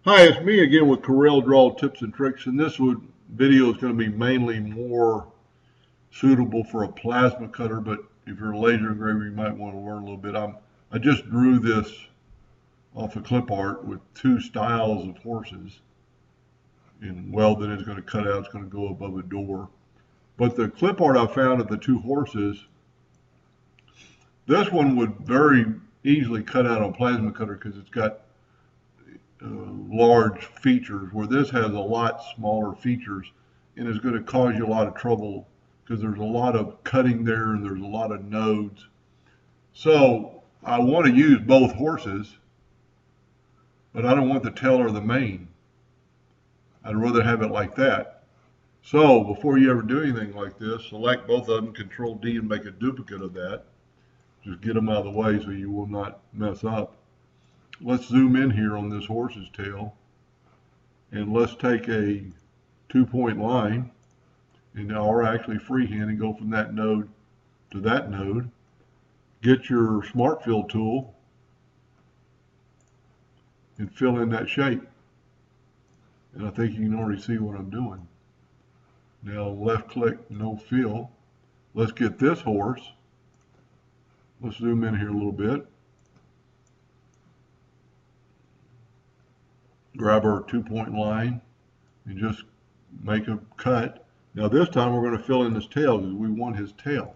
Hi, it's me again with Corel Draw Tips and Tricks, and this video is going to be mainly more suitable for a plasma cutter, but if you're a laser engraver, you might want to learn a little bit. I just drew this off of clip art with two styles of horses, and welded it's going to cut out, it's going to go above a door. But the clip art I found of the two horses, this one would very easily cut out on plasma cutter because it's got large features, where this has a lot smaller features and is going to cause you a lot of trouble because there's a lot of cutting there and there's a lot of nodes. So I want to use both horses, but I don't want the tail or the mane. I'd rather have it like that. So before you ever do anything like this, select both of them, Control D, and make a duplicate of that. Just get them out of the way so you will not mess up. Let's zoom in here on this horse's tail, and let's take a 2-point line, and now we're actually freehand and go from that node to that node. Get your Smart Fill tool and fill in that shape. And I think you can already see what I'm doing. Now left click, no fill. Let's get this horse. Let's zoom in here a little bit. Grab our 2-point line and just make a cut. Now this time we're going to fill in his tail because we want his tail.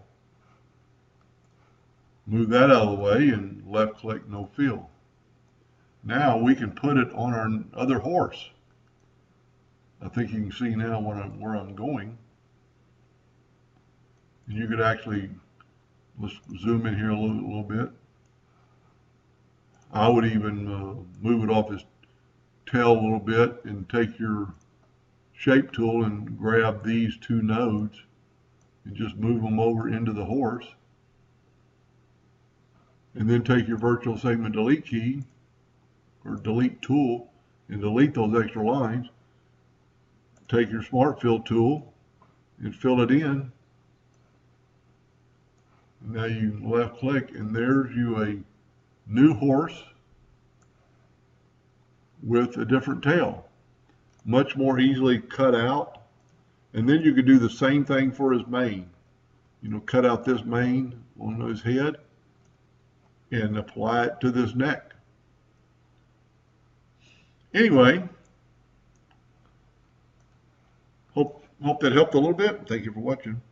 Move that out of the way and left click, no fill. Now we can put it on our other horse. I think you can see now where I'm going. And you could actually, let's zoom in here a little bit. I would even move it off his tail a little bit and take your shape tool and grab these two nodes and just move them over into the horse, and then take your virtual segment delete key or delete tool and delete those extra lines. Take your Smart Fill tool and fill it in. Now you left click and there's you a new horse with a different tail, much more easily cut out. And then you could do the same thing for his mane. You know, cut out this mane on his head and apply it to this neck. Anyway, hope that helped a little bit. Thank you for watching.